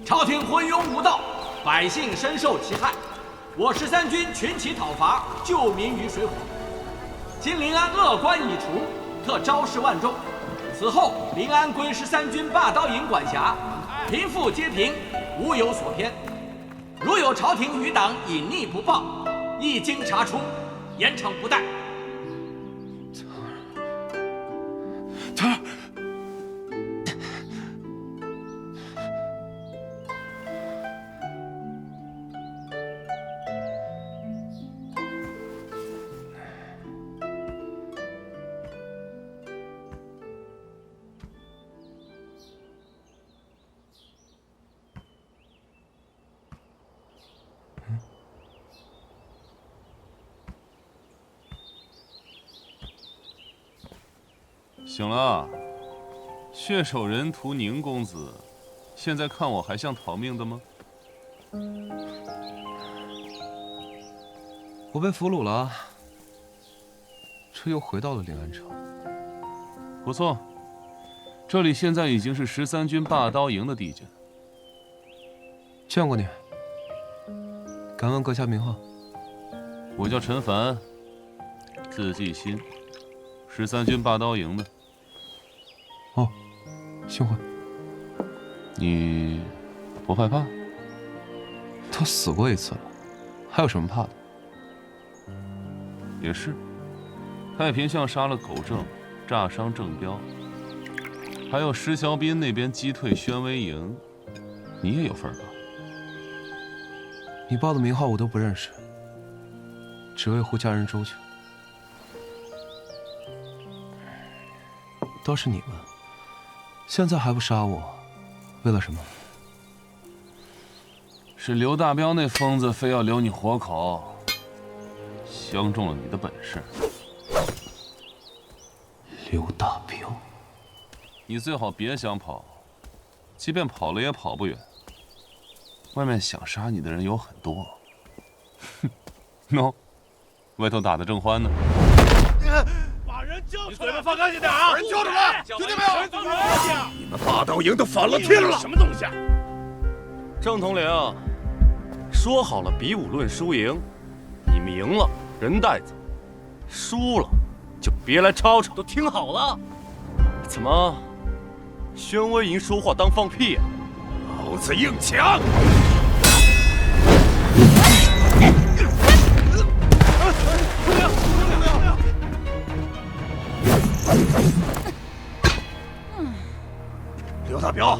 朝廷昏庸无道，百姓深受其害。我13军群起讨伐，救民于水火。今临安恶官已除，特招示万众。此后临安归13军霸刀营管辖，贫富皆平，无有所偏。如有朝廷余党隐匿不报，一经查出，严惩不贷。腾儿，醒了，血手人屠宁公子，现在看我还像逃命的吗？我被俘虏了，这又回到了临安城。不错，这里现在已经是13军霸刀营的地界。见过你，敢问阁下名号？我叫陈凡，字继新，13军霸刀营的。哦，幸会。你不害怕？都死过一次了，还有什么怕的？也是，太平巷杀了狗正，炸伤郑彪，还有石桥滨那边击退宣威营，你也有份吧？你报的名号我都不认识，只为护家人周全。倒是你们，现在还不杀我，为了什么？是刘大彪那疯子非要留你活口，相中了你的本事。刘大彪，你最好别想跑，即便跑了也跑不远。外面想杀你的人有很多。哼，喏，外头打得正欢呢。把人交出来！你嘴巴放干净点啊！把人交出来！听见没有？你们霸道营都反了天了！什么东西？郑统领，说好了比武论输赢，你们赢了人带走，输了就别来吵吵。都听好了，怎么，宣威营说话当放屁呀？老子硬抢！刘大彪，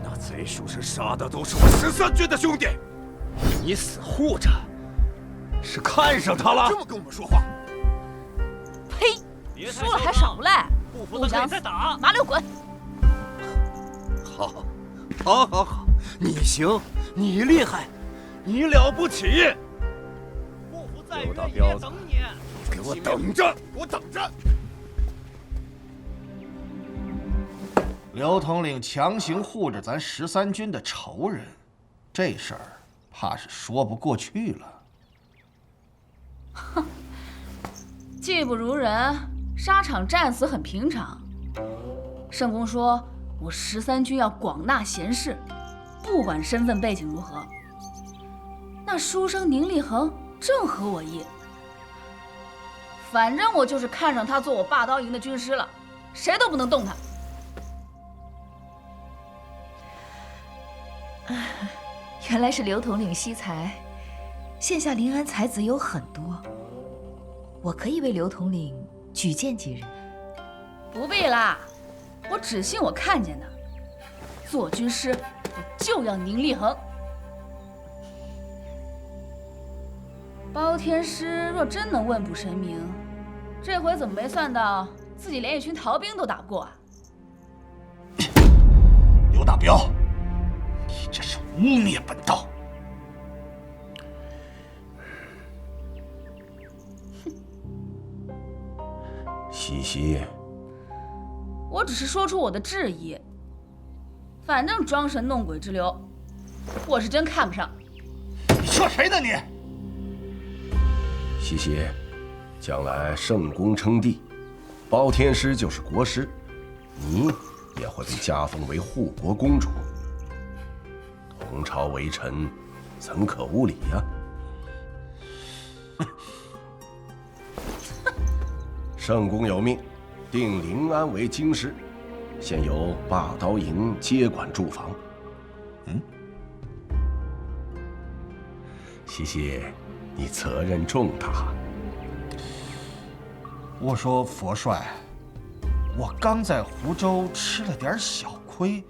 那贼属实杀的都是我13军的兄弟，你死护着，是看上他了？这么跟我们说话？呸！输了还耍无赖，不想再打，麻溜滚！好，好，好，好，你行，你厉害，你了不起！刘大彪子，你给我等着！我等着！刘统领强行护着咱13军的仇人，这事儿怕是说不过去了。哼，技不如人，沙场战死很平常。圣公说，我13军要广纳贤士，不管身份背景如何。那书生宁立恒正合我意，反正我就是看上他做我霸刀营的军师了，谁都不能动他。原来是刘统领惜才，现下临安才子有很多，我可以为刘统领举荐几人。不必啦，我只信我看见的。做军师，我就要宁立恒。包天师若真能问卜神明，这回怎么没算到自己连一群逃兵都打不过啊？刘大彪，你这是污蔑本道！西西，我只是说出我的质疑。反正装神弄鬼之流，我是真看不上。你说谁呢你？西西，将来圣公称帝，包天师就是国师，你也会被加封为护国公主。同朝为臣，怎可无礼呀？圣公有命，定临安为京师，现由霸刀营接管驻防。西西，你责任重大。我说佛帅，我刚在湖州吃了点小亏，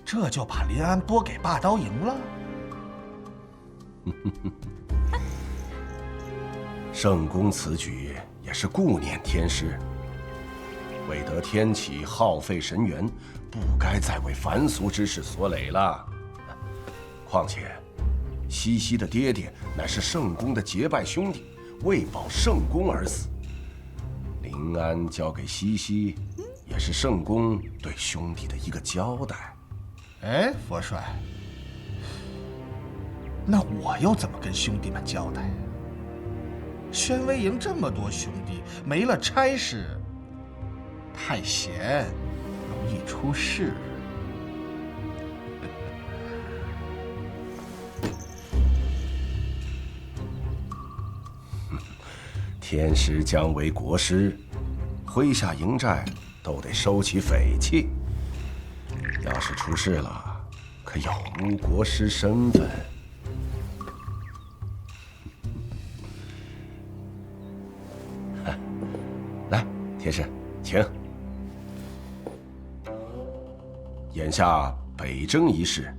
这就把临安拨给霸刀营了？圣公此举也是顾念天师，未得天启耗费神元，不该再为凡俗之事所累了。况且，西西的爹爹乃是圣公的结拜兄弟，为保圣公而死。临安交给西西，也是圣公对兄弟的一个交代。哎，佛帅，那我又怎么跟兄弟们交代？宣威营这么多兄弟，没了差事，太闲，容易出事。天师将为国师，麾下营寨都得收起匪气。要是出事了，可有无国师身份？来，天师，请。眼下北征一事，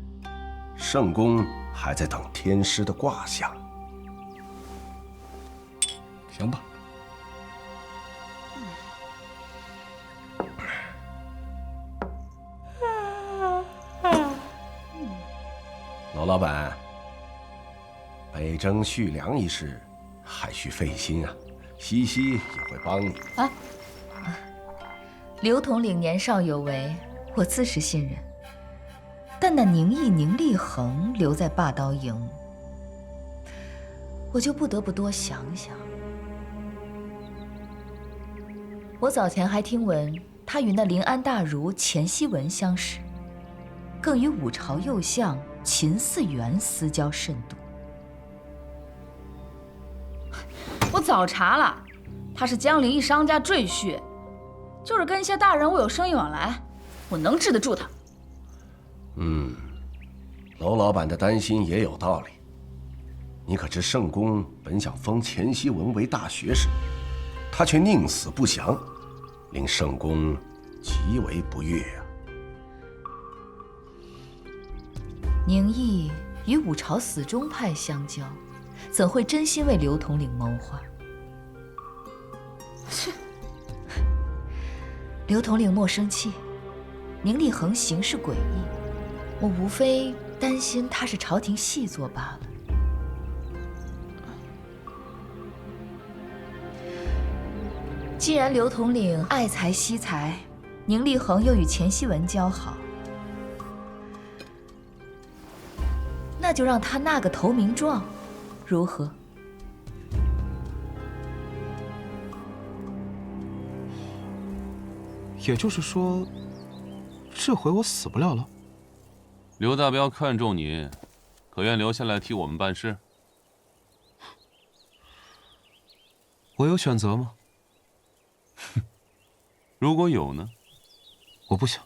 圣公还在等天师的卦象。行吧。娄老板，北征蓄粮一事，还需费心啊。西西也会帮你。啊，刘统领年少有为，我自是信任。但那宁毅、宁立恒留在霸刀营，我就不得不多想想。我早前还听闻他与那临安大儒钱希文相识，更与五朝右相秦嗣源私交甚笃。我早查了，他是江陵一商家赘婿，就是跟一些大人物有生意往来，我能治得住他。娄老板的担心也有道理。你可知圣公本想封钱希文为大学士，他却宁死不降，令圣公极为不悦啊。宁毅与五朝死忠派相交，怎会真心为刘统领谋划？切！刘统领莫生气，宁立恒行事诡异，我无非担心他是朝廷细作罢了。既然刘统领爱才惜才，宁立恒又与钱希文交好，那就让他纳个投名状，如何？也就是说，这回我死不了了。刘大彪看重你，可愿留下来替我们办事？我有选择吗？如果有呢？我不想。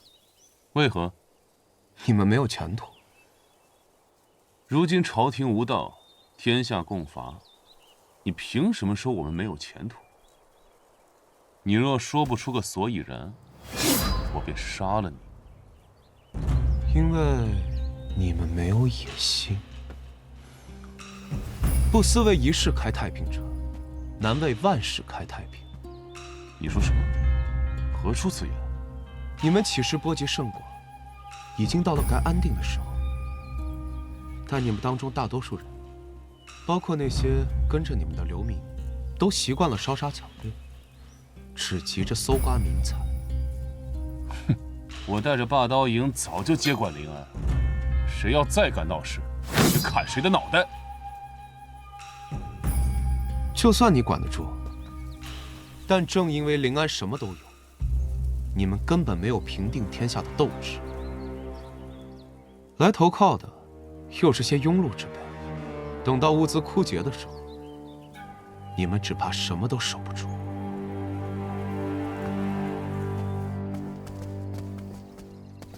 为何？你们没有前途。如今朝廷无道，天下共伐，你凭什么说我们没有前途？你若说不出个所以然，我便杀了你。因为你们没有野心。不思为一世开太平者，难为万世开太平。你说什么？何出此言？你们起时波及圣果，已经到了该安定的时候。但你们当中大多数人，包括那些跟着你们的流民，都习惯了烧杀抢掠，只急着搜刮民财。哼，我带着霸刀营早就接管临安，谁要再敢闹事，去砍谁的脑袋。就算你管得住，但正因为临安什么都有，你们根本没有平定天下的斗志。来投靠的，又是些庸碌之辈，等到物资枯竭的时候，你们只怕什么都守不住。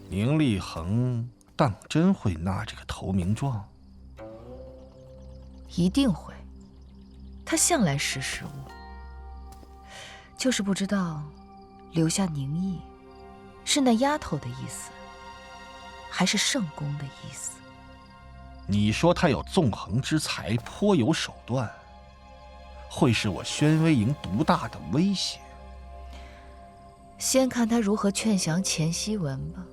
宁立恒当真会纳这个投名状？一定会。他向来识时务，就是不知道留下宁毅是那丫头的意思，还是圣公的意思。你说他有纵横之才，颇有手段，会是我宣威营独大的威胁。先看他如何劝降钱希文吧，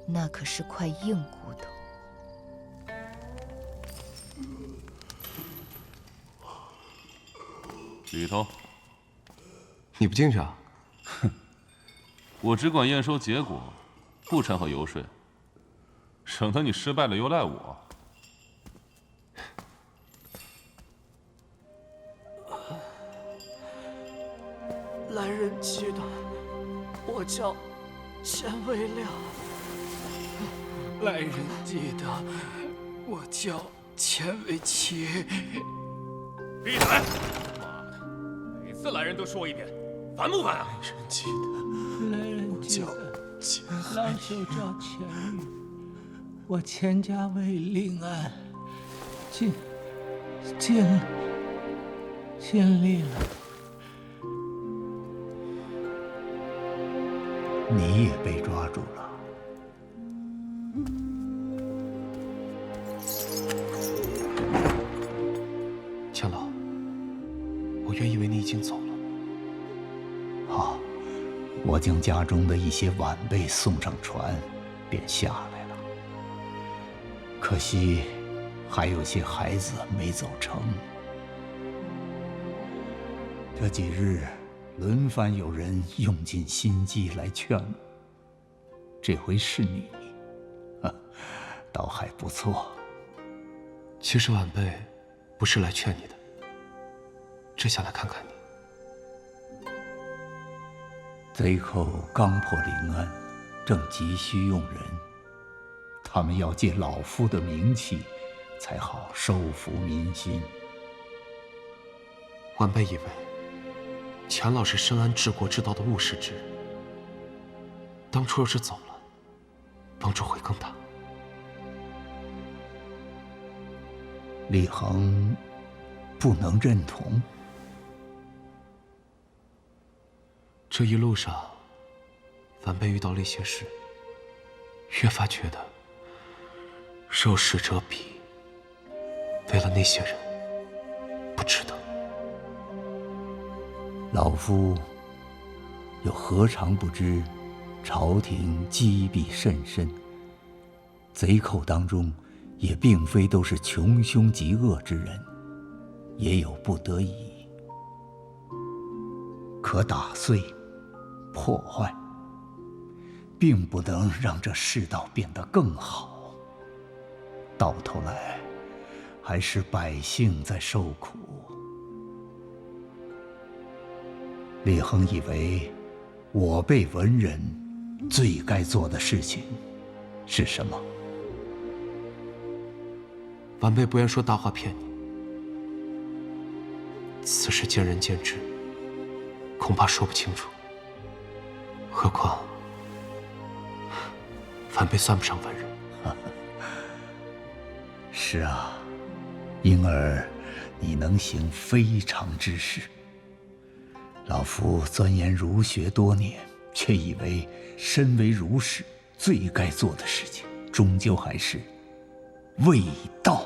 那可是块硬骨头。里头，你不进去啊？哼，我只管验收结果，不掺和游说，省得你失败了又赖我。来人记得，我叫钱维亮。来人记得，我叫钱维奇。闭嘴！妈的，每次来人都说一遍，烦不烦啊？来人记得，老朽叫钱玉，我钱家为临安，尽力了。你也被抓住了。钱老，我原以为你已经走了。好，我将家中的一些晚辈送上船，便下来了。可惜，还有些孩子没走成。这几日，轮番有人用尽心机来劝我，这回是你，倒还不错。其实晚辈不是来劝你的，只想来看看你。贼寇刚破临安，正急需用人，他们要借老夫的名气，才好收服民心。晚辈以为钱老是深谙治国之道的务实之人，当初要是走了，帮助会更大。李恒不能认同。这一路上，晚辈遇到了一些事，越发觉得受使者鄙，为了那些人，不值得。老夫又何尝不知，朝廷积弊甚深，贼寇当中也并非都是穷凶极恶之人，也有不得已。可打碎、破坏，并不能让这世道变得更好。到头来，还是百姓在受苦。李恒以为，我辈文人最该做的事情是什么？晚辈不愿说大话骗你，此事见仁见智，恐怕说不清楚。何况，晚辈算不上文人。是啊，因而你能行非常之事。老夫钻研儒学多年，却以为身为儒士最该做的事情，终究还是卫道。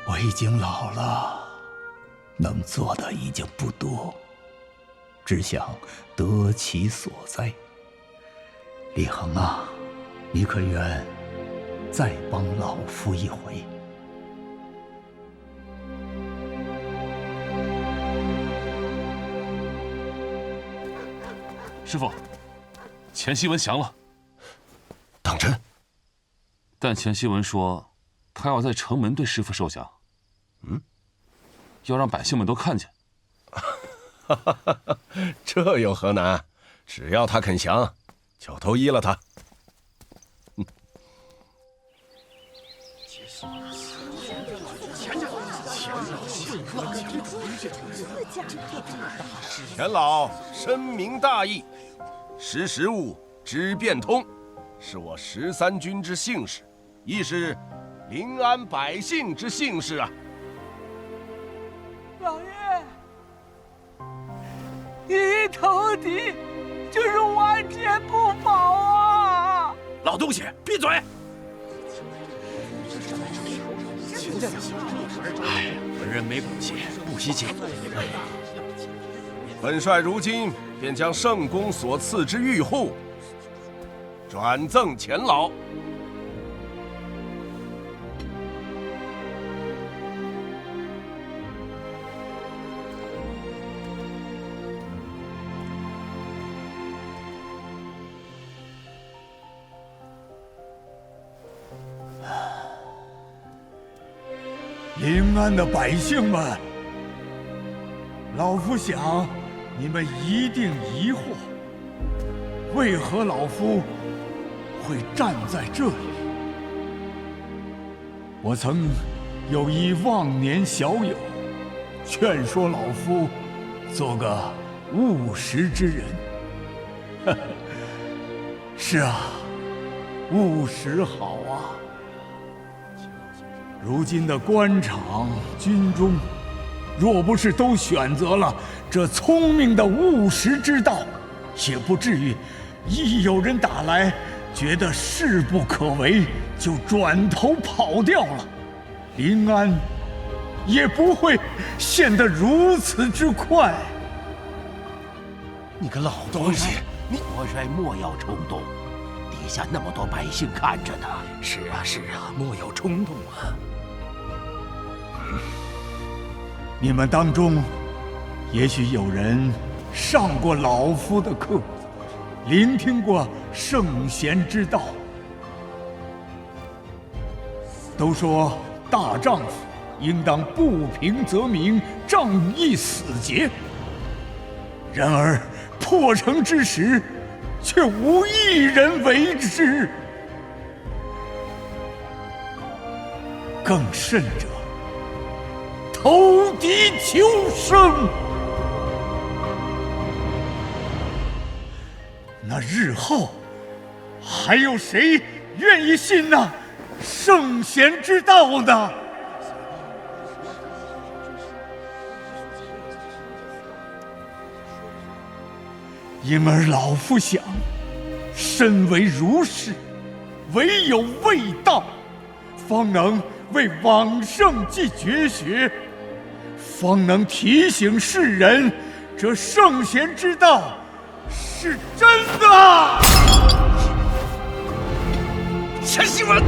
我已经老了，能做的已经不多，只想得其所哉。李恒啊，你可愿再帮老夫一回？师傅，钱希文降了。当真？但钱希文说，他要在城门对师傅受降。要让百姓们都看见。这有何难？只要他肯降，就都依了他。钱老深明大义，识时务，知变通，是我13军之幸事，亦是临安百姓之幸事啊！老爷，你一投敌，就是万劫不保啊！老东西，闭嘴！哎，本人没骨气，不惜进。本帅如今便将圣公所赐之玉户转赠钱老。临安的百姓们，老夫想，你们一定疑惑，为何老夫会站在这里？我曾有一忘年小友，劝说老夫做个务实之人。是啊，务实好啊。如今的官场、军中，若不是都选择了这聪明的务实之道，也不至于一有人打来，觉得势不可为，就转头跑掉了。临安也不会陷得如此之快。你个老东西，国帅莫要冲动，底下那么多百姓看着呢。是啊，是啊，莫要冲动啊。你们当中，也许有人上过老夫的课，聆听过圣贤之道。都说大丈夫应当不平则鸣，仗义死节。然而破城之时，却无一人为之。更甚者，投敌求生。那日后还有谁愿意信那圣贤之道呢？因而老夫想，身为儒士，唯有卫道，方能为往圣继绝学，方能提醒世人，这圣贤之道是真的。钱希文，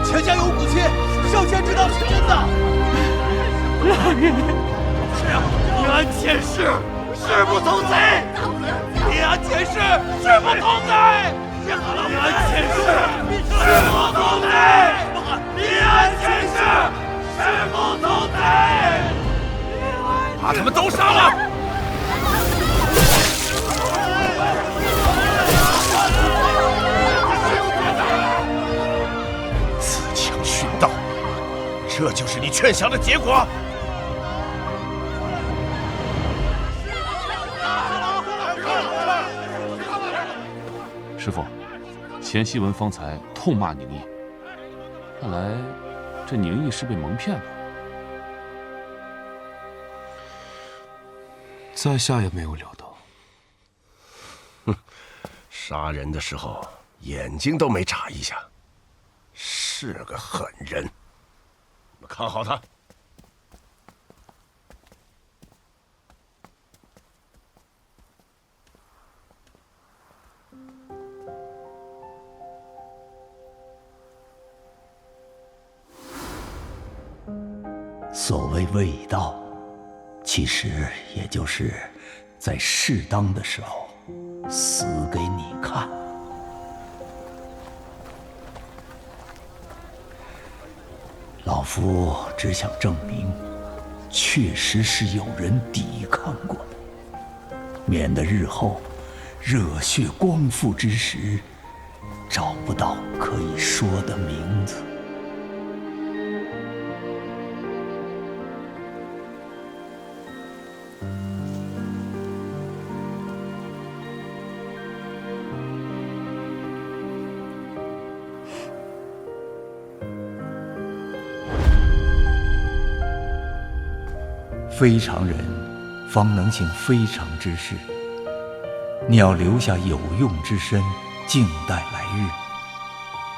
钱家有骨气，圣贤之道是真的。老爷，是啊，临安前世誓不从贼，临安前世誓不从贼，临安前世誓不从贼，临安前世誓不从贼，把他们都杀了！这就是你劝降的结果。师傅，钱希文方才痛骂宁毅，看来这宁毅是被蒙骗了。在下也没有料到。哼，杀人的时候眼睛都没眨一下，是个狠人。看好他。所谓卫道，其实也就是在适当的时候死给你看。老夫只想证明，确实是有人抵抗过的，免得日后热血光复之时，找不到可以说的名字。非常人方能行非常之事，你要留下有用之身，静待来日。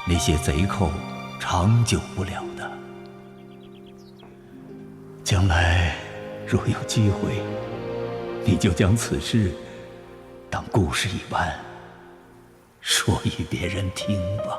那些贼寇长久不了的，将来若有机会，你就将此事当故事一般说与别人听吧。